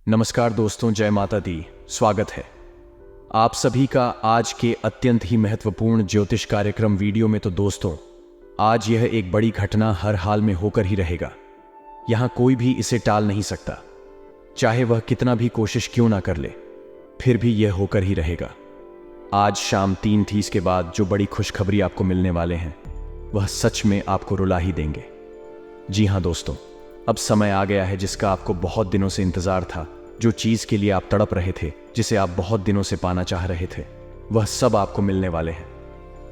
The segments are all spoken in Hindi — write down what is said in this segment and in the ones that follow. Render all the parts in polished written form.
नमस्कार दोस्तों, जय माता दी। स्वागत है आप सभी का आज के अत्यंत ही महत्वपूर्ण ज्योतिष कार्यक्रम वीडियो में। तो दोस्तों, आज यह एक बड़ी घटना हर हाल में होकर ही रहेगा। यहां कोई भी इसे टाल नहीं सकता, चाहे वह कितना भी कोशिश क्यों ना कर ले, फिर भी यह होकर ही रहेगा। आज शाम 3:30 के बाद जो बड़ी खुशखबरी आपको मिलने वाले हैं, वह सच में आपको रुला ही देंगे। जी हां दोस्तों, अब समय आ गया है जिसका आपको बहुत दिनों से इंतजार था। जो चीज के लिए आप तड़प रहे थे, जिसे आप बहुत दिनों से पाना चाह रहे थे, वह सब आपको मिलने वाले हैं।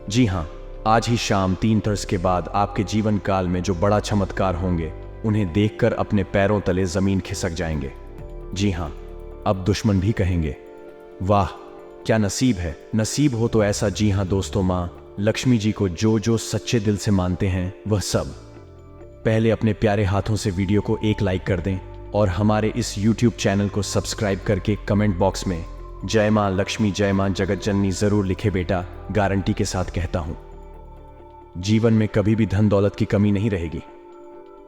जी हां, आज ही शाम 3:30 के बाद आपके जीवन काल में जो बड़ा चमत्कार होंगे, उन्हें देखकर अपने पैरों तले जमीन खिसक जाएंगे। जी हां, अब दुश्मन भी कहेंगे, वाह क्या नसीब है, नसीब हो तो ऐसा। जी हां दोस्तों, मां लक्ष्मी जी को जो जो सच्चे दिल से मानते हैं, वह सब पहले अपने प्यारे हाथों से वीडियो को एक लाइक कर दें और हमारे इस YouTube चैनल को सब्सक्राइब करके कमेंट बॉक्स में जय मां लक्ष्मी, जय मां जगत जननी जरूर लिखे। बेटा, गारंटी के साथ कहता हूं, जीवन में कभी भी धन दौलत की कमी नहीं रहेगी।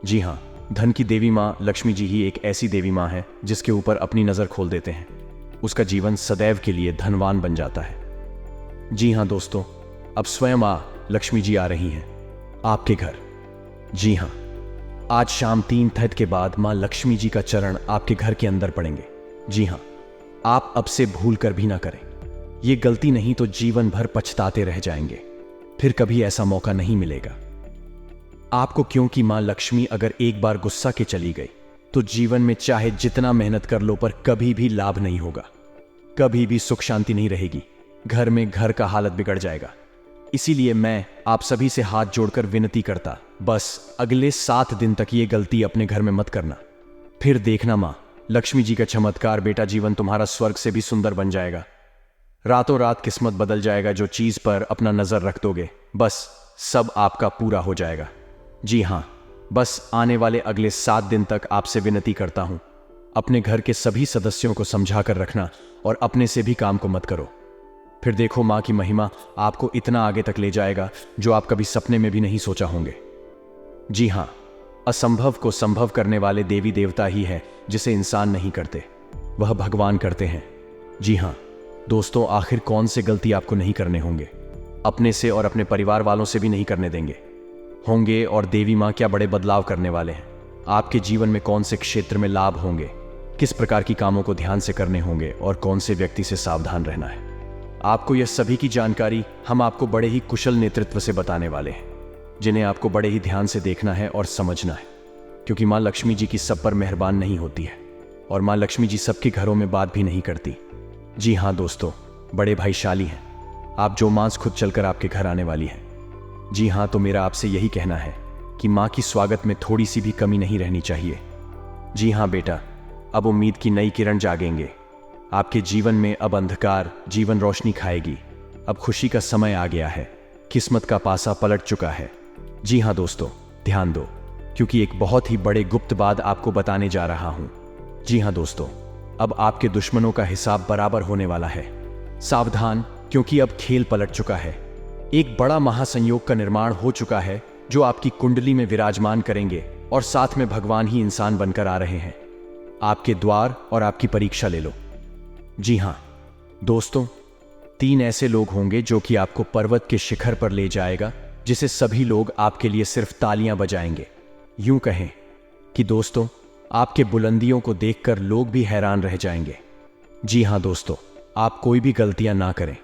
जी हां, धन की देवी मां लक्ष्मी जी ही एक ऐसी देवी मां है जिसके ऊपर अपनी नजर खोल देते हैं, उसका जीवन सदैव के लिए धनवान बन जाता है। जी हां दोस्तों, अब स्वयं मां लक्ष्मी जी आ रही हैं आपके घर। जी हां, आज शाम 3:30 के बाद मां लक्ष्मी जी का चरण आपके घर के अंदर पड़ेंगे। जी हां, आप अब से भूल कर भी ना करें। ये गलती नहीं तो जीवन भर पछताते रह जाएंगे, फिर कभी ऐसा मौका नहीं मिलेगा आपको। क्योंकि मां लक्ष्मी अगर एक बार गुस्सा के चली गई तो जीवन में चाहे जितना मेहनत कर लो, पर कभी भी लाभ नहीं होगा, कभी भी सुख शांति नहीं रहेगी। घर में घर का हालत बिगड़ जाएगा। इसीलिए मैं आप सभी से हाथ जोड़कर विनती करता, बस अगले 7 दिन तक ये गलती अपने घर में मत करना। फिर देखना मां लक्ष्मी जी का चमत्कार। बेटा, जीवन तुम्हारा स्वर्ग से भी सुंदर बन जाएगा। रातों रात किस्मत बदल जाएगा। जो चीज पर अपना नजर रख दोगे, बस सब आपका पूरा हो जाएगा। जी हां, बस आने वाले अगले 7 दिन तक आपसे विनती करता हूं, अपने घर के सभी सदस्यों को समझा कर रखना और अपने से भी काम को मत करो। फिर देखो मां की महिमा आपको इतना आगे तक ले जाएगा जो आप कभी सपने में भी नहीं सोचा होंगे। जी हां, असंभव को संभव करने वाले देवी देवता ही है जिसे इंसान नहीं करते, वह भगवान करते हैं। जी हां दोस्तों, आखिर कौन से गलती आपको नहीं करने होंगे, अपने से और अपने परिवार वालों से भी नहीं करने देंगे होंगे। और देवी मां क्या बड़े बदलाव करने वाले हैं आपके जीवन में। कौन से क्षेत्र में लाभ होंगे, किस प्रकार की कामों को ध्यान से करने होंगे और कौन से व्यक्ति से सावधान रहना है, आपको यह सभी की जानकारी हम आपको बड़े ही कुशल नेतृत्व से बताने वाले हैं, जिन्हें आपको बड़े ही ध्यान से देखना है और समझना है। क्योंकि मां लक्ष्मी जी की सब पर मेहरबान नहीं होती है और मां लक्ष्मी जी सबके घरों में बात भी नहीं करती। जी हां दोस्तों, बड़े भाईशाली हैं आप, जो मां खुद चलकर आपके घर आने वाली है। जी हां, तो मेरा आपसे यही कहना है कि मां की स्वागत में थोड़ी सी भी कमी नहीं रहनी चाहिए। जी हां बेटा, अब उम्मीद की नई किरण जागेंगे आपके जीवन में। अब अंधकार जीवन रोशनी खाएगी। अब खुशी का समय आ गया है, किस्मत का पासा पलट चुका है। जी हां दोस्तों, ध्यान दो, क्योंकि एक बहुत ही बड़े गुप्त बात आपको बताने जा रहा हूं। जी हां दोस्तों, अब आपके दुश्मनों का हिसाब बराबर होने वाला है। सावधान, क्योंकि अब खेल पलट चुका है। एक बड़ा महासंयोग का निर्माण हो चुका है जो आपकी कुंडली में विराजमान करेंगे और साथ में भगवान ही इंसान बनकर आ रहे हैं आपके द्वार और आपकी परीक्षा ले लो। जी हां दोस्तों, 3 ऐसे लोग होंगे जो कि आपको पर्वत के शिखर पर ले जाएगा, जिसे सभी लोग आपके लिए सिर्फ तालियां बजाएंगे। यूं कहें कि दोस्तों, आपके बुलंदियों को देखकर लोग भी हैरान रह जाएंगे। जी हां दोस्तों, आप कोई भी गलतियां ना करें।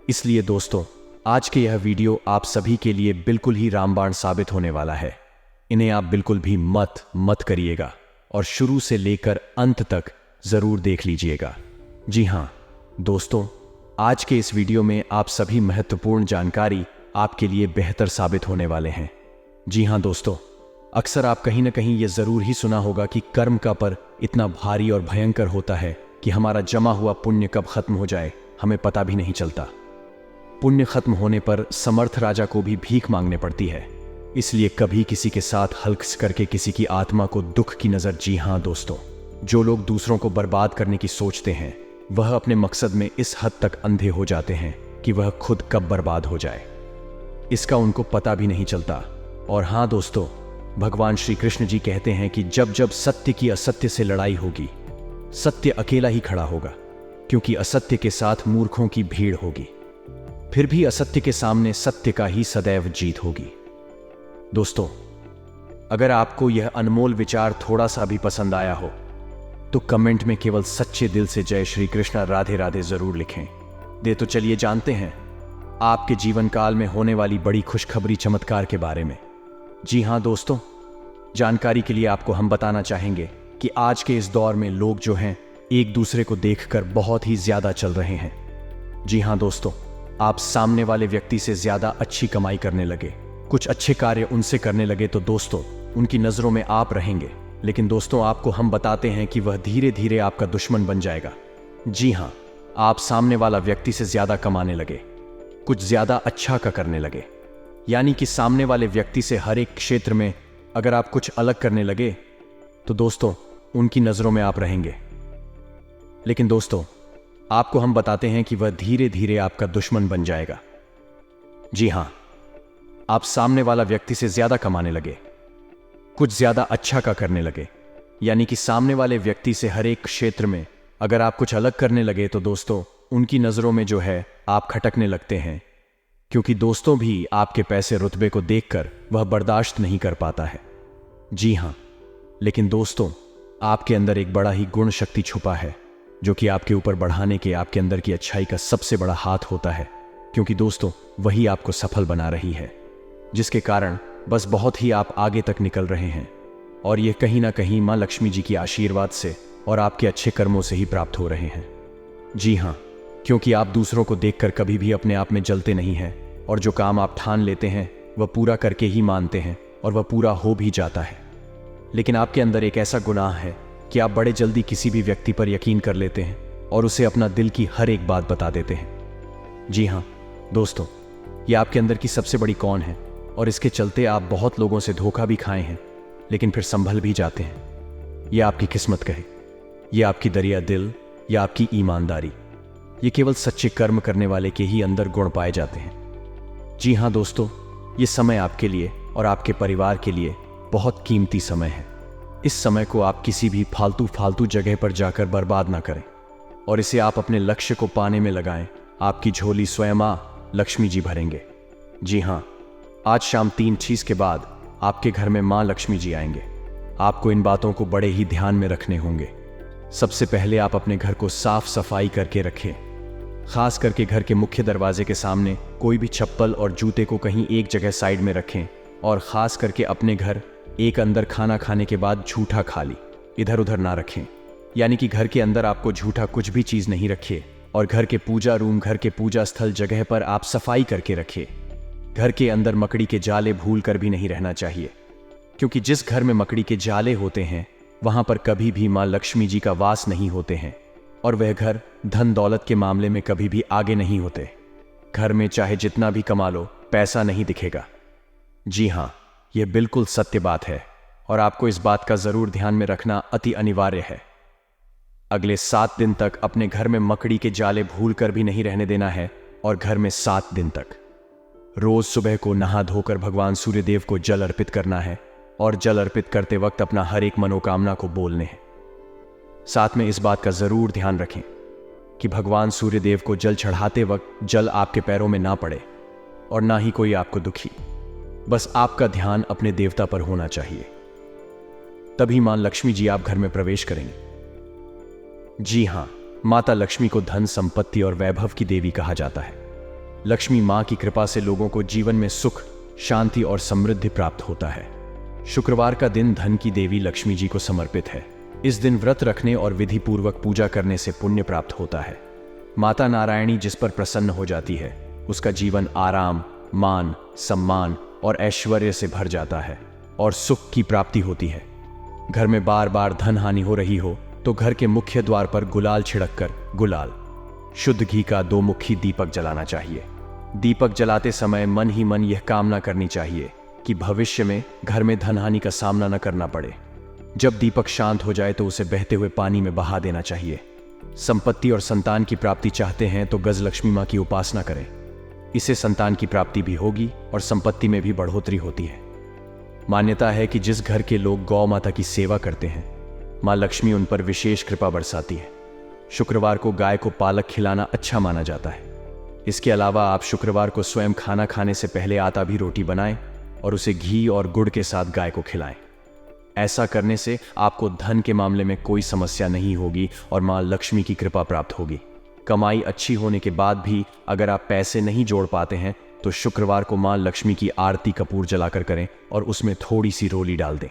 इसलिए दोस्तों, आज के यह वीडियो आप सभी के लिए बिल्कुल ही रामबाण साबित होने वाला है। इन्हें आप बिल्कुल भी मत करिएगा और शुरू से लेकर अंत तक जरूर देख लीजिएगा। जी हां दोस्तों, आज के इस वीडियो में आप सभी महत्वपूर्ण जानकारी आपके लिए बेहतर साबित होने वाले हैं। जी हां दोस्तों, अक्सर आप कहीं ना कहीं यह जरूर ही सुना होगा कि कर्म का पर इतना भारी और भयंकर होता है कि हमारा जमा हुआ पुण्य कब खत्म हो जाए हमें पता भी नहीं चलता। पुण्य खत्म होने पर समर्थ राजा को भी भीख मांगने पड़ती है। इसलिए कभी किसी के साथ हल्क करके किसी की आत्मा को दुख की नजर। जी हां दोस्तों, जो लोग दूसरों को बर्बाद करने की सोचते हैं, वह अपने मकसद में इस हद तक अंधे हो जाते हैं कि वह खुद कब बर्बाद हो जाए इसका उनको पता भी नहीं चलता। और हां दोस्तों, भगवान श्री कृष्ण जी कहते हैं कि जब जब सत्य की असत्य से लड़ाई होगी, सत्य अकेला ही खड़ा होगा, क्योंकि असत्य के साथ मूर्खों की भीड़ होगी। फिर भी असत्य के सामने सत्य का ही सदैव जीत होगी। दोस्तों, अगर आपको यह अनमोल विचार थोड़ा सा भी पसंद आया हो तो कमेंट में केवल सच्चे दिल से जय श्री कृष्णा राधे राधे जरूर लिखें। तो चलिए जानते हैं आपके जीवन काल में होने वाली बड़ी खुशखबरी चमत्कार के बारे में। जी हां दोस्तों, जानकारी के लिए आपको हम बताना चाहेंगे कि आज के इस दौर में लोग जो हैं एक दूसरे को देखकर बहुत ही ज्यादा चल रहे हैं। जी हां दोस्तों, आप सामने वाले व्यक्ति से ज्यादा अच्छी कमाई करने लगे, कुछ अच्छे कार्य उनसे करने लगे तो दोस्तों उनकी नजरों में आप रहेंगे, लेकिन दोस्तों आपको हम बताते हैं कि वह धीरे धीरे आपका दुश्मन बन जाएगा। जी हां, आप सामने वाला व्यक्ति से ज्यादा कमाने लगे, कुछ ज्यादा अच्छा का करने लगे, यानी कि सामने वाले व्यक्ति से हर एक क्षेत्र में अगर आप कुछ अलग करने लगे तो दोस्तों उनकी नजरों में आप रहेंगे। लेकिन दोस्तों आपको हम बताते हैं कि वह धीरे धीरे आपका दुश्मन बन जाएगा। जी हां, आप सामने वाला व्यक्ति से ज्यादा कमाने लगे, कुछ ज्यादा अच्छा का करने लगे, यानी कि सामने वाले व्यक्ति से हर एक क्षेत्र में अगर आप कुछ अलग करने लगे तो दोस्तों उनकी नजरों में जो है आप खटकने लगते हैं, क्योंकि दोस्तों भी आपके पैसे रुतबे को देखकर वह बर्दाश्त नहीं कर पाता है। जी हां, लेकिन दोस्तों आपके अंदर एक बड़ा ही गुण शक्ति छुपा है जो कि आपके ऊपर बढ़ाने के आपके अंदर की अच्छाई का सबसे बड़ा हाथ होता है, क्योंकि दोस्तों वही आपको सफल बना रही है, जिसके कारण बस बहुत ही आप आगे तक निकल रहे हैं। और यह कहीं ना कहीं मां लक्ष्मी जी की आशीर्वाद से और आपके अच्छे कर्मों से ही प्राप्त हो रहे हैं। जी हां, क्योंकि आप दूसरों को देखकर कभी भी अपने आप में जलते नहीं हैं और जो काम आप ठान लेते हैं वह पूरा करके ही मानते हैं और वह पूरा हो भी जाता है। लेकिन आपके अंदर एक ऐसा गुनाह है कि आप बड़े जल्दी किसी भी व्यक्ति पर यकीन कर लेते हैं और उसे अपना दिल की हर एक बात बता देते हैं। जी हां दोस्तों, यह आपके अंदर की सबसे बड़ी कौन है और इसके चलते आप बहुत लोगों से धोखा भी खाए हैं, लेकिन फिर संभल भी जाते हैं। यह आपकी किस्मत कहे, यह आपकी दरिया दिल या आपकी ईमानदारी, ये केवल सच्चे कर्म करने वाले के ही अंदर गुण पाए जाते हैं। जी हां दोस्तों, ये समय आपके लिए और आपके परिवार के लिए बहुत कीमती समय है। इस समय को आप किसी भी फालतू जगह पर जाकर बर्बाद ना करें और इसे आप अपने लक्ष्य को पाने में लगाएं। आपकी झोली स्वयं मां लक्ष्मी जी भरेंगे। जी हां, आज शाम 3 के बाद आपके घर में मां लक्ष्मी जी आएंगे। आपको इन बातों को बड़े ही ध्यान में रखने होंगे। सबसे पहले आप अपने घर को साफ सफाई करके रखें, खास करके घर के मुख्य दरवाजे के सामने कोई भी चप्पल और जूते को कहीं एक जगह साइड में रखें और खास करके अपने घर एक अंदर खाना खाने के बाद झूठा खाली इधर उधर ना रखें, यानी कि घर के अंदर आपको झूठा कुछ भी चीज नहीं रखिए और घर के पूजा रूम, घर के पूजा स्थल जगह पर आप सफाई करके रखिए। घर के अंदर मकड़ी के जाले भूल कर भी नहीं रहना चाहिए, क्योंकि जिस घर में मकड़ी के जाले होते हैं वहां पर कभी भी मां लक्ष्मी जी का वास नहीं होते हैं और वह घर धन दौलत के मामले में कभी भी आगे नहीं होते। घर में चाहे जितना भी कमा लो, पैसा नहीं दिखेगा। जी हां, यह बिल्कुल सत्य बात है और आपको इस बात का जरूर ध्यान में रखना अति अनिवार्य है। अगले 7 दिन तक अपने घर में मकड़ी के जाले भूल कर भी नहीं रहने देना है और घर में 7 दिन तक रोज सुबह को नहा धोकर भगवान सूर्यदेव को जल अर्पित करना है और जल अर्पित करते वक्त अपना हर एक मनोकामना को बोलने हैं। साथ में इस बात का जरूर ध्यान रखें कि भगवान सूर्यदेव को जल चढ़ाते वक्त जल आपके पैरों में ना पड़े और ना ही कोई आपको दुखी। बस आपका ध्यान अपने देवता पर होना चाहिए, तभी मां लक्ष्मी जी आप घर में प्रवेश करेंगे। जी हां, माता लक्ष्मी को धन संपत्ति और वैभव की देवी कहा जाता है। लक्ष्मी मां की कृपा से लोगों को जीवन में सुख, शांति और समृद्धि प्राप्त होता है। शुक्रवार का दिन धन की देवी लक्ष्मी जी को समर्पित है। इस दिन व्रत रखने और विधि पूर्वक पूजा करने से पुण्य प्राप्त होता है। माता नारायणी जिस पर प्रसन्न हो जाती है उसका जीवन आराम, मान, सम्मान और ऐश्वर्य से भर जाता है और सुख की प्राप्ति होती है। घर में बार बार धन हानि हो रही हो तो घर के मुख्य द्वार पर गुलाल छिड़ककर गुलाल, शुद्ध घी का 2 मुखी दीपक जलाना चाहिए। दीपक जलाते समय मन ही मन यह कामना करनी चाहिए कि भविष्य में घर में धन हानि का सामना न करना पड़े। जब दीपक शांत हो जाए तो उसे बहते हुए पानी में बहा देना चाहिए। संपत्ति और संतान की प्राप्ति चाहते हैं तो गज लक्ष्मी मां की उपासना करें। इससे संतान की प्राप्ति भी होगी और संपत्ति में भी बढ़ोतरी होती है। मान्यता है कि जिस घर के लोग गौ माता की सेवा करते हैं माँ लक्ष्मी उन पर विशेष कृपा बरसाती है। शुक्रवार को गाय को पालक खिलाना अच्छा माना जाता है। इसके अलावा आप शुक्रवार को स्वयं खाना खाने से पहले आटा भी रोटी बनाएं और उसे घी और गुड़ के साथ गाय को खिलाएं। ऐसा करने से आपको धन के मामले में कोई समस्या नहीं होगी और माँ लक्ष्मी की कृपा प्राप्त होगी। कमाई अच्छी होने के बाद भी अगर आप पैसे नहीं जोड़ पाते हैं तो शुक्रवार को माँ लक्ष्मी की आरती कपूर जलाकर करें और उसमें थोड़ी सी रोली डाल दें।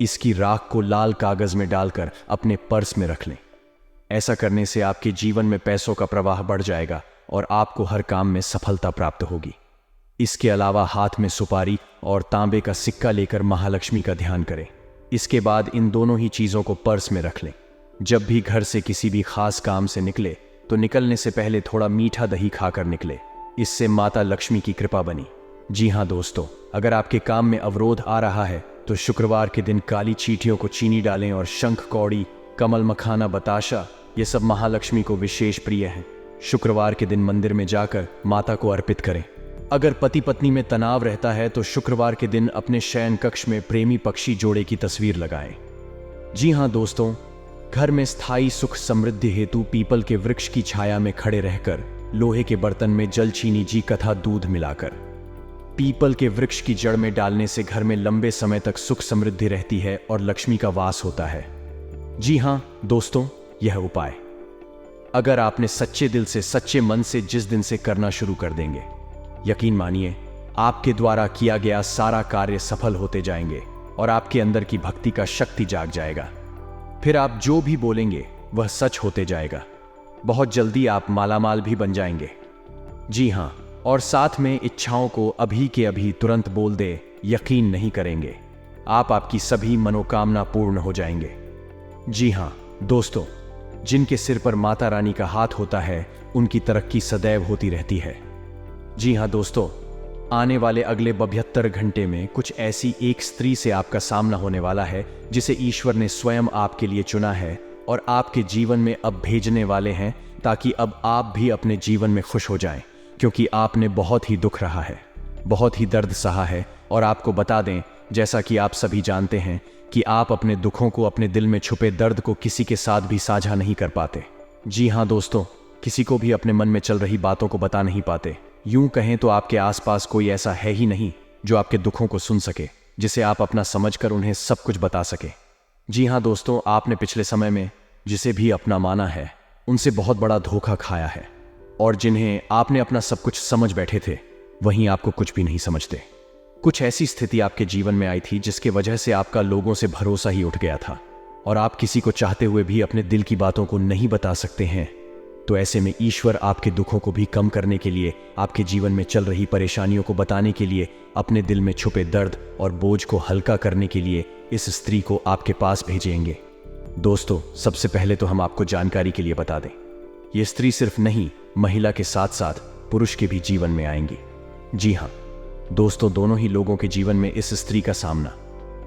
इसकी राख को लाल कागज में डालकर अपने पर्स में रख लें। ऐसा करने से आपके जीवन में पैसों का प्रवाह बढ़ जाएगा और आपको हर काम में सफलता प्राप्त होगी। इसके अलावा हाथ में सुपारी और तांबे का सिक्का लेकर महालक्ष्मी का ध्यान करें। इसके बाद इन दोनों ही चीजों को पर्स में रख लें। जब भी घर से किसी भी खास काम से निकले तो निकलने से पहले थोड़ा मीठा दही खाकर निकले। इससे माता लक्ष्मी की कृपा बनी। जी हाँ दोस्तों, अगर आपके काम में अवरोध आ रहा है तो शुक्रवार के दिन काली चींटियों को चीनी डालें और शंख कौड़ी, कमल मखाना, बताशा ये सब महालक्ष्मी को विशेष प्रिय हैं। शुक्रवार के दिन मंदिर में जाकर माता को अर्पित करें। अगर पति पत्नी में तनाव रहता है तो शुक्रवार के दिन अपने शयन कक्ष में प्रेमी पक्षी जोड़े की तस्वीर लगाएं। जी हाँ दोस्तों, घर में स्थायी सुख समृद्धि हेतु पीपल के वृक्ष की छाया में खड़े रहकर लोहे के बर्तन में जल, चीनी, जी कथा, दूध मिलाकर पीपल के वृक्ष की जड़ में डालने से घर में लंबे समय तक सुख समृद्धि रहती है और लक्ष्मी का वास होता है। जी हाँ दोस्तों, यह उपाय अगर आपने सच्चे दिल से, सच्चे मन से जिस दिन से करना शुरू कर देंगे, यकीन मानिए आपके द्वारा किया गया सारा कार्य सफल होते जाएंगे और आपके अंदर की भक्ति का शक्ति जाग जाएगा। फिर आप जो भी बोलेंगे वह सच होते जाएगा। बहुत जल्दी आप मालामाल भी बन जाएंगे। जी हाँ, और साथ में इच्छाओं को अभी के अभी तुरंत बोल दे, यकीन नहीं करेंगे आपकी सभी मनोकामना पूर्ण हो जाएंगे। जी हाँ दोस्तों, जिनके सिर पर माता रानी का हाथ होता है उनकी तरक्की सदैव होती रहती है। जी हाँ दोस्तों, आने वाले अगले 72 घंटे में कुछ ऐसी एक स्त्री से आपका सामना होने वाला है जिसे ईश्वर ने स्वयं आपके लिए चुना है और आपके जीवन में अब भेजने वाले हैं, ताकि अब आप भी अपने जीवन में खुश हो जाएं, क्योंकि आपने बहुत ही दुख रहा है, बहुत ही दर्द सहा है। और आपको बता दें, जैसा कि आप सभी जानते हैं कि आप अपने दुखों को, अपने दिल में छुपे दर्द को किसी के साथ भी साझा नहीं कर पाते। जी हाँ दोस्तों, किसी को भी अपने मन में चल रही बातों को बता नहीं पाते। यूं कहें तो आपके आसपास कोई ऐसा है ही नहीं जो आपके दुखों को सुन सके, जिसे आप अपना समझकर उन्हें सब कुछ बता सके। जी हाँ दोस्तों, आपने पिछले समय में जिसे भी अपना माना है उनसे बहुत बड़ा धोखा खाया है, और जिन्हें आपने अपना सब कुछ समझ बैठे थे वहीं आपको कुछ भी नहीं समझते। कुछ ऐसी स्थिति आपके जीवन में आई थी जिसके वजह से आपका लोगों से भरोसा ही उठ गया था और आप किसी को चाहते हुए भी अपने दिल की बातों को नहीं बता सकते हैं। तो ऐसे में ईश्वर आपके दुखों को भी कम करने के लिए, आपके जीवन में चल रही परेशानियों को बताने के लिए, अपने दिल में छुपे दर्द और बोझ को हल्का करने के लिए इस स्त्री को आपके पास भेजेंगे। दोस्तों, सबसे पहले तो हम आपको जानकारी के लिए बता दें, ये स्त्री सिर्फ नहीं, महिला के साथ साथ पुरुष के भी जीवन में आएंगी। जी हाँ दोस्तों, दोनों ही लोगों के जीवन में इस स्त्री का सामना,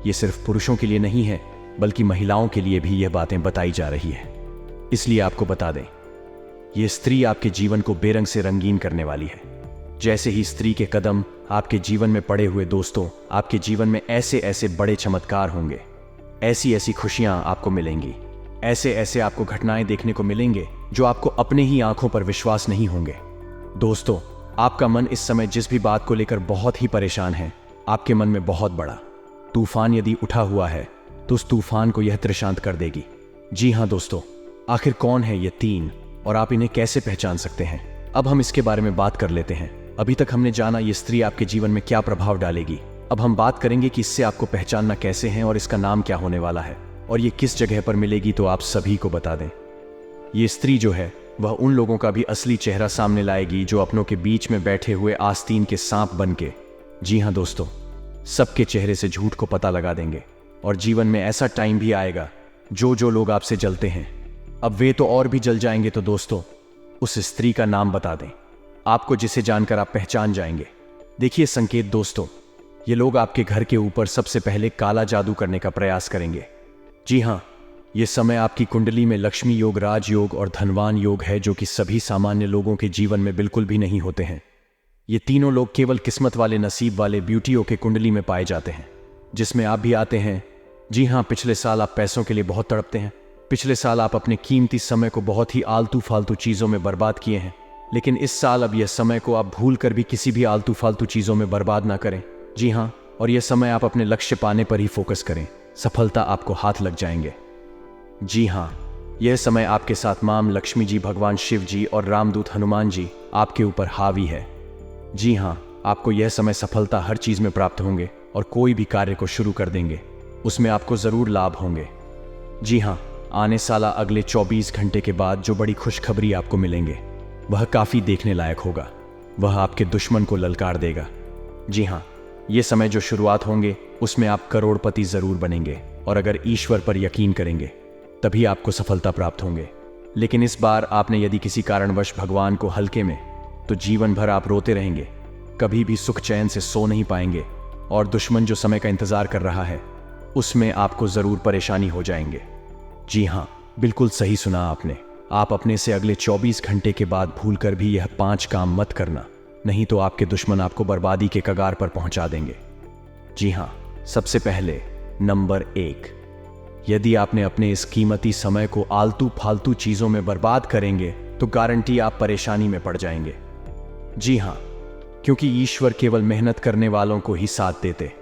ये सिर्फ पुरुषों के लिए नहीं है बल्कि महिलाओं के लिए भी यह बातें बताई जा रही है। इसलिए आपको बता दें, ये स्त्री आपके जीवन को बेरंग से रंगीन करने वाली है। जैसे ही स्त्री के कदम आपके जीवन में पड़े हुए दोस्तों, आपके जीवन में ऐसे ऐसे बड़े चमत्कार होंगे, ऐसी ऐसी खुशियां आपको मिलेंगी, ऐसे ऐसे आपको घटनाएं देखने को मिलेंगे जो आपको अपने ही आंखों पर विश्वास नहीं होंगे। दोस्तों, आपका मन इस समय जिस भी बात को लेकर बहुत ही परेशान है, आपके मन में बहुत बड़ा तूफान यदि उठा हुआ है तो उस तूफान को यह त्रिशांत कर देगी। जी हाँ दोस्तों, आखिर कौन है ये तीन और आप इन्हें कैसे पहचान सकते हैं? अब हम इसके बारे में बात कर लेते हैं। अभी तक हमने जाना ये स्त्री आपके जीवन में क्या प्रभाव डालेगी। अब हम बात करेंगे कि इससे आपको पहचानना कैसे है और इसका नाम क्या होने वाला है और ये किस जगह पर मिलेगी, तो आप सभी को बता दें। ये स्त्री जो है वह उन लोगों का भी असली चेहरा सामने लाएगी जो अपनों के बीच में बैठे हुए आस्तीन के सांप बन के, जी हाँ दोस्तों, सबके चेहरे से झूठ को पता लगा देंगे। और जीवन में ऐसा टाइम भी आएगा जो लोग आपसे जलते हैं, अब वे तो और भी जल जाएंगे। तो दोस्तों, उस स्त्री का नाम बता दें आपको, जिसे जानकर आप पहचान जाएंगे। देखिए संकेत दोस्तों, ये लोग आपके घर के ऊपर सबसे पहले काला जादू करने का प्रयास करेंगे। जी हाँ, ये समय आपकी कुंडली में लक्ष्मी योग, राजयोग और धनवान योग है, जो कि सभी सामान्य लोगों के जीवन में बिल्कुल भी नहीं होते हैं। ये तीनों लोग केवल किस्मत वाले, नसीब वाले ब्यूटियों के कुंडली में पाए जाते हैं, जिसमें आप भी आते हैं। जी हाँ, पिछले साल आप पैसों के लिए बहुत तड़पते हैं। पिछले साल आप अपने कीमती समय को बहुत ही आलतू फालतू चीज़ों में बर्बाद किए हैं। लेकिन इस साल अब यह समय को आप भूल कर भी किसी भी आलतू फालतू चीज़ों में बर्बाद ना करें। जी हाँ, और यह समय आप अपने लक्ष्य पाने पर ही फोकस करें। सफलता आपको हाथ लग जाएंगे। जी हाँ, यह समय आपके साथ मां लक्ष्मी जी, भगवान शिव जी और रामदूत हनुमान जी आपके ऊपर हावी है। जी हाँ, आपको यह समय सफलता हर चीज़ में प्राप्त होंगे और कोई भी कार्य को शुरू कर देंगे, उसमें आपको ज़रूर लाभ होंगे। जी हाँ, आने साला अगले 24 घंटे के बाद जो बड़ी खुशखबरी आपको मिलेंगे वह काफ़ी देखने लायक होगा। वह आपके दुश्मन को ललकार देगा। जी हाँ, ये समय जो शुरुआत होंगे उसमें आप करोड़पति ज़रूर बनेंगे और अगर ईश्वर पर यकीन करेंगे तभी आपको सफलता प्राप्त होंगे। लेकिन इस बार आपने यदि किसी कारणवश भगवान को हल्के में, तो जीवन भर आप रोते रहेंगे, कभी भी सुख चैन से सो नहीं पाएंगे और दुश्मन जो समय का इंतजार कर रहा है उसमें आपको ज़रूर परेशानी हो जाएंगे। जी हाँ, बिल्कुल सही सुना आपने। आप अपने से अगले 24 घंटे के बाद भूलकर भी यह 5 काम मत करना, नहीं तो आपके दुश्मन आपको बर्बादी के कगार पर पहुंचा देंगे। जी हाँ, सबसे पहले नंबर 1, यदि आपने अपने इस कीमती समय को आलतू फालतू चीज़ों में बर्बाद करेंगे तो गारंटी आप परेशानी में पड़ जाएंगे। जी हाँ, क्योंकि ईश्वर केवल मेहनत करने वालों को ही साथ देते।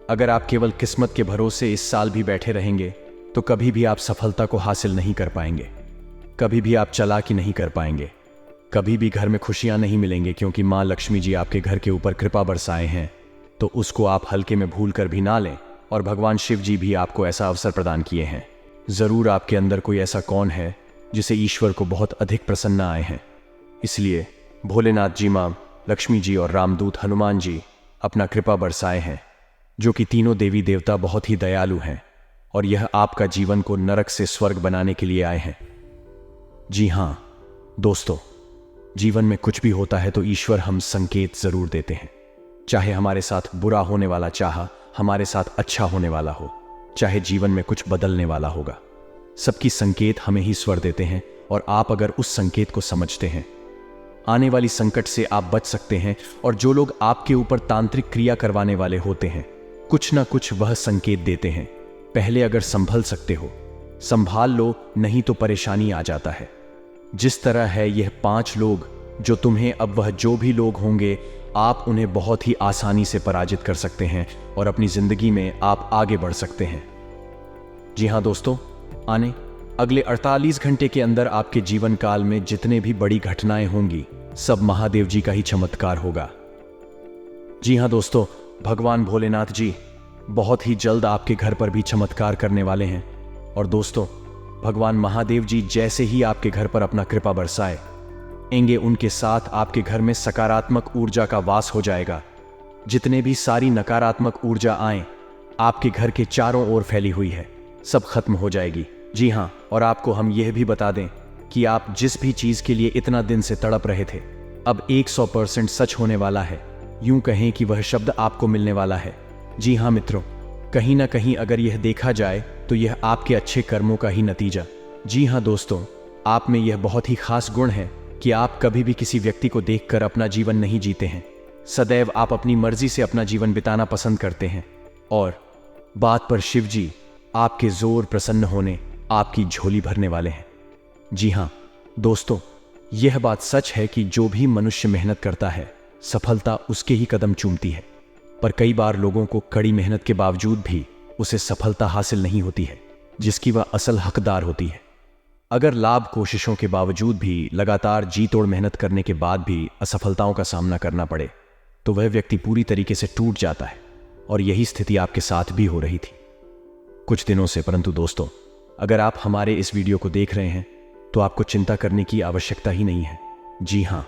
अगर आप केवल किस्मत के भरोसे इस साल भी बैठे रहेंगे तो कभी भी आप सफलता को हासिल नहीं कर पाएंगे, कभी भी आप चालाकी नहीं कर पाएंगे, कभी भी घर में खुशियां नहीं मिलेंगे, क्योंकि मां लक्ष्मी जी आपके घर के ऊपर कृपा बरसाए हैं तो उसको आप हल्के में भूल कर भी ना लें। और भगवान शिव जी भी आपको ऐसा अवसर प्रदान किए हैं। ज़रूर आपके अंदर कोई ऐसा कौन है जिसे ईश्वर को बहुत अधिक प्रसन्न आए हैं। इसलिए भोलेनाथ जी, मां लक्ष्मी जी और रामदूत हनुमान जी अपना कृपा बरसाए हैं, जो कि तीनों देवी देवता बहुत ही दयालु हैं और यह आपका जीवन को नरक से स्वर्ग बनाने के लिए आए हैं। जी हाँ दोस्तों, जीवन में कुछ भी होता है तो ईश्वर हम संकेत ज़रूर देते हैं। चाहे हमारे साथ बुरा होने वाला, चाहा हमारे साथ अच्छा होने वाला हो, चाहे जीवन में कुछ बदलने वाला होगा, सबकी संकेत हमें ही स्वर देते हैं। और आप अगर उस संकेत को समझते हैं, आने वाली संकट से आप बच सकते हैं। और जो लोग आपके ऊपर तांत्रिक क्रिया करवाने वाले होते हैं, कुछ ना कुछ वह संकेत देते हैं। पहले अगर संभल सकते हो संभाल लो, नहीं तो परेशानी आ जाता है। जिस तरह है यह 5 लोग जो तुम्हें, अब वह जो भी लोग होंगे, आप उन्हें बहुत ही आसानी से पराजित कर सकते हैं और अपनी जिंदगी में आप आगे बढ़ सकते हैं। जी हाँ दोस्तों, आने अगले 48 घंटे के अंदर आपके जीवन काल में जितने भी बड़ी घटनाएं होंगी सब महादेव जी का ही चमत्कार होगा। जी हाँ दोस्तों, भगवान भोलेनाथ जी बहुत ही जल्द आपके घर पर भी चमत्कार करने वाले हैं। और दोस्तों, भगवान महादेव जी जैसे ही आपके घर पर अपना कृपा बरसाएंगे, उनके साथ आपके घर में सकारात्मक ऊर्जा का वास हो जाएगा। जितने भी सारी नकारात्मक ऊर्जा आए आपके घर के चारों ओर फैली हुई है, सब खत्म हो जाएगी। जी हाँ, और आपको हम यह भी बता दें कि आप जिस भी चीज के लिए इतना दिन से तड़प रहे थे, अब 100% सच होने वाला है। यूं कहें कि वह शब्द आपको मिलने वाला है। जी हाँ मित्रों, कहीं ना कहीं अगर यह देखा जाए तो यह आपके अच्छे कर्मों का ही नतीजा। जी हाँ दोस्तों, आप में यह बहुत ही खास गुण है कि आप कभी भी किसी व्यक्ति को देखकर अपना जीवन नहीं जीते हैं। सदैव आप अपनी मर्जी से अपना जीवन बिताना पसंद करते हैं। और बात पर शिव जी आपके जोर प्रसन्न होने आपकी झोली भरने वाले हैं। जी हाँ दोस्तों, यह बात सच है कि जो भी मनुष्य मेहनत करता है सफलता उसके ही कदम चूमती है। पर कई बार लोगों को कड़ी मेहनत के बावजूद भी उसे सफलता हासिल नहीं होती है जिसकी वह असल हकदार होती है। अगर लाभ कोशिशों के बावजूद भी लगातार जी तोड़ मेहनत करने के बाद भी असफलताओं का सामना करना पड़े तो वह व्यक्ति पूरी तरीके से टूट जाता है। और यही स्थिति आपके साथ भी हो रही थी कुछ दिनों से। परंतु दोस्तों, अगर आप हमारे इस वीडियो को देख रहे हैं तो आपको चिंता करने की आवश्यकता ही नहीं है। जी हाँ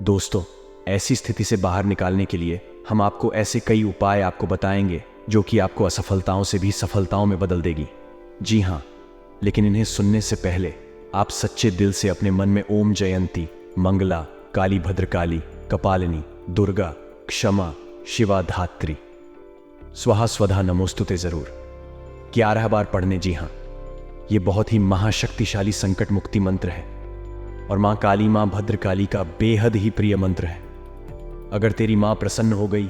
दोस्तों, ऐसी स्थिति से बाहर निकालने के लिए हम आपको ऐसे कई उपाय आपको बताएंगे जो कि आपको असफलताओं से भी सफलताओं में बदल देगी। जी हाँ, लेकिन इन्हें सुनने से पहले आप सच्चे दिल से अपने मन में ओम जयंती, मंगला, काली भद्रकाली, कपालिनी, दुर्गा, क्षमा, शिवा, धात्री, स्वाहा स्वधा नमोस्तुते जरूर 11 बार पढ़ने। जी हाँ, ये बहुत ही महाशक्तिशाली संकट मुक्ति मंत्र है और माँ काली, माँ भद्रकाली का बेहद ही प्रिय मंत्र है। अगर तेरी माँ प्रसन्न हो गई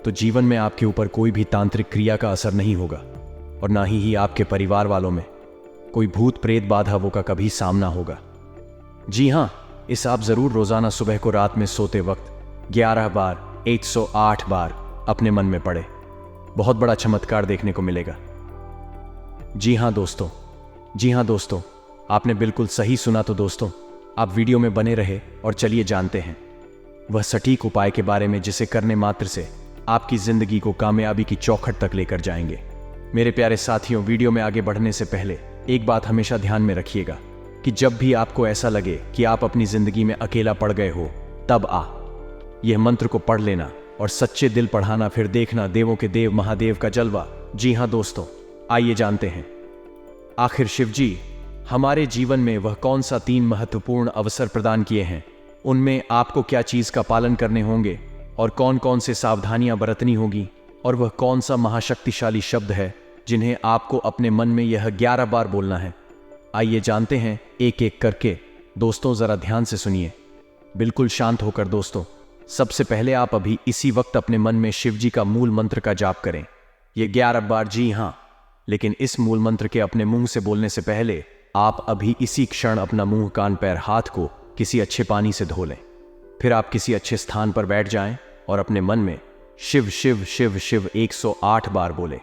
तो जीवन में आपके ऊपर कोई भी तांत्रिक क्रिया का असर नहीं होगा। और ना ही आपके परिवार वालों में कोई भूत प्रेत बाधाओं का कभी सामना होगा। जी हाँ, इस आप जरूर रोजाना सुबह को रात में सोते वक्त 11 बार 108 बार अपने मन में पढ़े। बहुत बड़ा चमत्कार देखने को मिलेगा। जी हाँ दोस्तों, आपने बिल्कुल सही सुना। तो दोस्तों, आप वीडियो में बने रहे और चलिए जानते हैं वह सटीक उपाय के बारे में जिसे करने मात्र से आपकी जिंदगी को कामयाबी की चौखट तक लेकर जाएंगे। मेरे प्यारे साथियों, वीडियो में आगे बढ़ने से पहले एक बात हमेशा ध्यान में रखिएगा कि जब भी आपको ऐसा लगे कि आप अपनी जिंदगी में अकेला पड़ गए हो, तब यह मंत्र को पढ़ लेना और सच्चे दिल पढ़ाना, फिर देखना देवों के देव महादेव का जलवा। जी हाँ दोस्तों, आइए जानते हैं आखिर शिव जी हमारे जीवन में वह कौन सा 3 महत्वपूर्ण अवसर प्रदान किए हैं, उनमें आपको क्या चीज का पालन करने होंगे और कौन कौन से सावधानियां बरतनी होगी, और वह कौन सा महाशक्तिशाली शब्द है जिन्हें आपको अपने मन में यह 11 बार बोलना है। आइए जानते हैं एक एक करके। दोस्तों जरा ध्यान से सुनिए, बिल्कुल शांत होकर। दोस्तों, सबसे पहले आप अभी इसी वक्त अपने मन में शिव जी का मूल मंत्र का जाप करें। ये 11 बार, जी हाँ, लेकिन इस मूल मंत्र के अपने मुंह से बोलने से पहले आप अभी इसी क्षण अपना मुंह, कान, पैर, हाथ को किसी अच्छे पानी से धो लें। फिर आप किसी अच्छे स्थान पर बैठ जाएं और अपने मन में शिव शिव शिव शिव 108 बार बोले।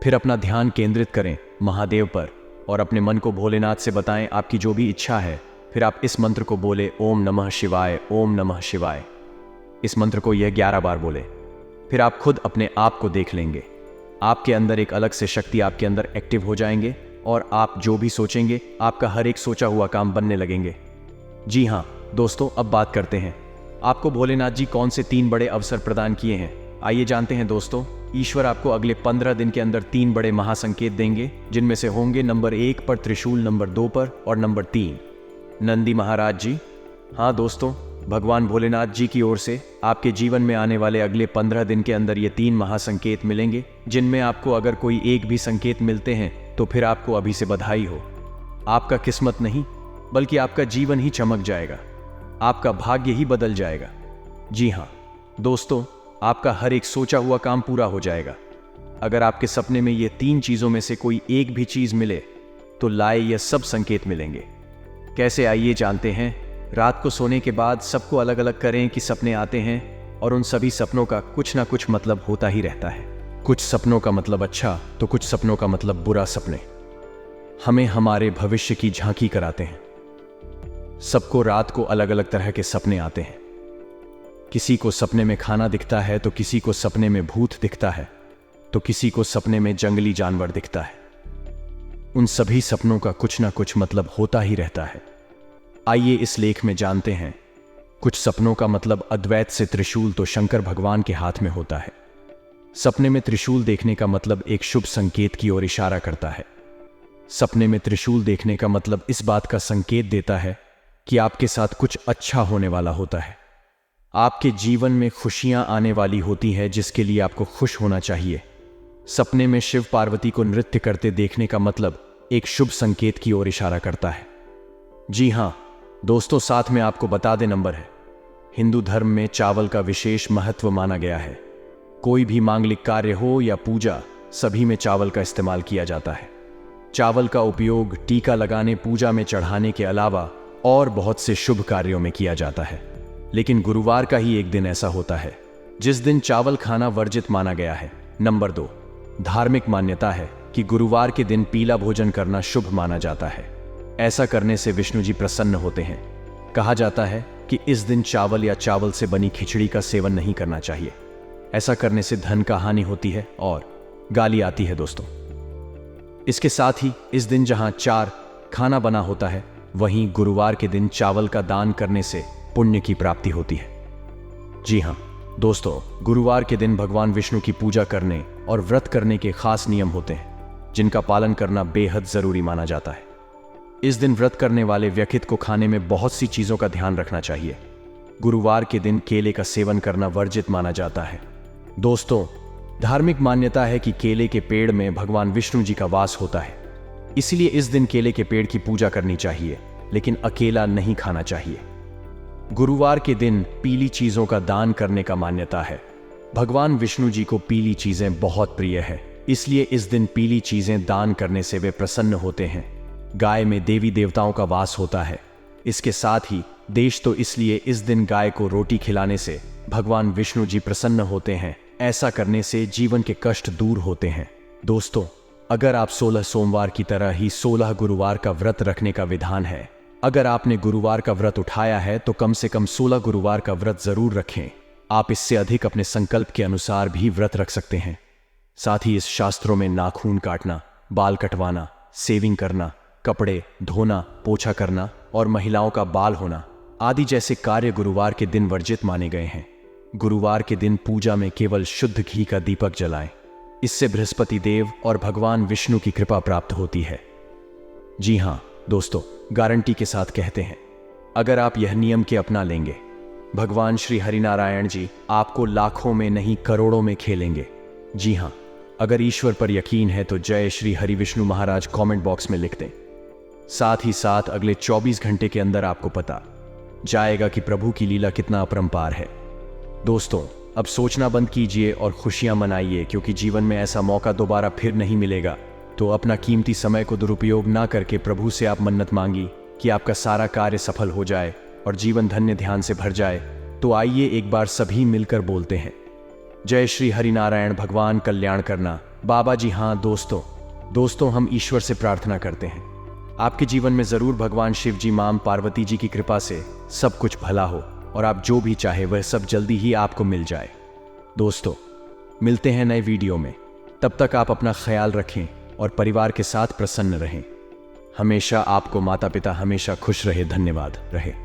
फिर अपना ध्यान केंद्रित करें महादेव पर और अपने मन को भोलेनाथ से बताएं आपकी जो भी इच्छा है। फिर आप इस मंत्र को बोले, ओम नमः शिवाय, ओम नमः शिवाय। इस मंत्र को यह 11 बार बोले। फिर आप खुद अपने आप को देख लेंगे। आपके अंदर एक अलग से शक्ति आपके अंदर एक्टिव हो जाएंगे और आप जो भी सोचेंगे आपका हर एक सोचा हुआ काम बनने लगेंगे। जी हाँ दोस्तों, अब बात करते हैं आपको भोलेनाथ जी कौन से 3 बड़े अवसर प्रदान किए हैं। आइए जानते हैं दोस्तों। ईश्वर आपको अगले 15 दिन के अंदर 3 बड़े महासंकेत देंगे, जिनमें से होंगे नंबर 1 पर त्रिशूल, नंबर 2 पर और नंबर 3 नंदी महाराज जी। हाँ दोस्तों, भगवान भोलेनाथ जी की ओर से आपके जीवन में आने वाले अगले 15 दिन के अंदर ये 3 महासंकेत मिलेंगे, जिनमें आपको अगर कोई एक भी संकेत मिलते हैं तो फिर आपको अभी से बधाई हो। आपका किस्मत नहीं बल्कि आपका जीवन ही चमक जाएगा, आपका भाग्य ही बदल जाएगा। जी हाँ दोस्तों, आपका हर एक सोचा हुआ काम पूरा हो जाएगा। अगर आपके सपने में ये 3 चीजों में से कोई एक भी चीज मिले तो लाए यह सब संकेत मिलेंगे। कैसे, आइए जानते हैं। रात को सोने के बाद सबको अलग अलग करें कि सपने आते हैं, और उन सभी सपनों का कुछ ना कुछ मतलब होता ही रहता है। कुछ सपनों का मतलब अच्छा तो कुछ सपनों का मतलब बुरा सपने हमें हमारे भविष्य की झांकी कराते हैं। सबको रात को अलग अलग तरह के सपने आते हैं। किसी को सपने में खाना दिखता है, तो किसी को सपने में भूत दिखता है, तो किसी को सपने में जंगली जानवर दिखता है। उन सभी सपनों का कुछ ना कुछ मतलब होता ही रहता है। आइए इस लेख में जानते हैं। कुछ सपनों का मतलब अद्वैत से त्रिशूल तो शंकर भगवान के हाथ में होता है। सपने में त्रिशूल देखने का मतलब एक शुभ संकेत की ओर इशारा करता है। सपने में त्रिशूल देखने का मतलब इस बात का संकेत देता है कि आपके साथ कुछ अच्छा होने वाला होता है। आपके जीवन में खुशियां आने वाली होती हैं, जिसके लिए आपको खुश होना चाहिए। सपने में शिव पार्वती को नृत्य करते देखने का मतलब एक शुभ संकेत की ओर इशारा करता है। जी हाँ दोस्तों, साथ में आपको बता दे नंबर है। हिंदू धर्म में चावल का विशेष महत्व माना गया है। कोई भी मांगलिक कार्य हो या पूजा, सभी में चावल का इस्तेमाल किया जाता है। चावल का उपयोग टीका लगाने, पूजा में चढ़ाने के अलावा और बहुत से शुभ कार्यों में किया जाता है। लेकिन गुरुवार का ही एक दिन ऐसा होता है जिस दिन चावल खाना वर्जित माना गया है। नंबर 2, धार्मिक मान्यता है कि गुरुवार के दिन पीला भोजन करना शुभ माना जाता है। ऐसा करने से विष्णु जी प्रसन्न होते हैं। कहा जाता है कि इस दिन चावल या चावल से बनी खिचड़ी का सेवन नहीं करना चाहिए। ऐसा करने से धन का हानि होती है और गाली आती है दोस्तों। इसके साथ ही इस दिन जहां 4 खाना बना होता है, वहीं गुरुवार के दिन चावल का दान करने से पुण्य की प्राप्ति होती है। जी हाँ दोस्तों, गुरुवार के दिन भगवान विष्णु की पूजा करने और व्रत करने के खास नियम होते हैं, जिनका पालन करना बेहद जरूरी माना जाता है। इस दिन व्रत करने वाले व्यक्ति को खाने में बहुत सी चीजों का ध्यान रखना चाहिए। गुरुवार के दिन केले का सेवन करना वर्जित माना जाता है। दोस्तों, धार्मिक मान्यता है कि केले के पेड़ में भगवान विष्णु जी का वास होता है, इसलिए इस दिन केले के पेड़ की पूजा करनी चाहिए, लेकिन अकेला नहीं खाना चाहिए। गुरुवार के दिन पीली चीजों का दान करने का मान्यता है। भगवान विष्णु जी को पीली चीजें बहुत प्रिय है, इसलिए इस दिन पीली चीजें दान करने से वे प्रसन्न होते हैं। गाय में देवी देवताओं का वास होता है। इसके साथ ही देश तो इसलिए इस दिन गाय को रोटी खिलाने से भगवान विष्णु जी प्रसन्न होते हैं। ऐसा करने से जीवन के कष्ट दूर होते हैं। दोस्तों, अगर आप 16 सोमवार की तरह ही 16 गुरुवार का व्रत रखने का विधान है। अगर आपने गुरुवार का व्रत उठाया है तो कम से कम 16 गुरुवार का व्रत जरूर रखें। आप इससे अधिक अपने संकल्प के अनुसार भी व्रत रख सकते हैं। साथ ही इस शास्त्रों में नाखून काटना, बाल कटवाना, सेविंग करना, कपड़े धोना, पोछा करना और महिलाओं का बाल होना आदि जैसे कार्य गुरुवार के दिन वर्जित माने गए हैं। गुरुवार के दिन पूजा में केवल शुद्ध घी का दीपक जलाएं। इससे बृहस्पति देव और भगवान विष्णु की कृपा प्राप्त होती है। जी हाँ दोस्तों, गारंटी के साथ कहते हैं, अगर आप यह नियम के अपना लेंगे, भगवान श्री हरिनारायण जी आपको लाखों में नहीं करोड़ों में खेलेंगे। जी हाँ, अगर ईश्वर पर यकीन है तो जय श्री हरि विष्णु महाराज कमेंट बॉक्स में लिख दें। साथ ही साथ अगले 24 घंटे के अंदर आपको पता जाएगा कि प्रभु की लीला कितना अपरंपार है। दोस्तों, अब सोचना बंद कीजिए और खुशियां मनाइए, क्योंकि जीवन में ऐसा मौका दोबारा फिर नहीं मिलेगा। तो अपना कीमती समय को दुरुपयोग ना करके प्रभु से आप मन्नत मांगी कि आपका सारा कार्य सफल हो जाए और जीवन धन्य ध्यान से भर जाए। तो आइए एक बार सभी मिलकर बोलते हैं, जय श्री हरिनारायण भगवान कल्याण करना। बाबा जी हाँ दोस्तों हम ईश्वर से प्रार्थना करते हैं आपके जीवन में जरूर भगवान शिव जी, मां पार्वती जी की कृपा से सब कुछ भला हो और आप जो भी चाहे वह सब जल्दी ही आपको मिल जाए। दोस्तों, मिलते हैं नए वीडियो में। तब तक आप अपना ख्याल रखें और परिवार के साथ प्रसन्न रहें। हमेशा आपको माता पिता हमेशा खुश रहे। धन्यवाद रहे।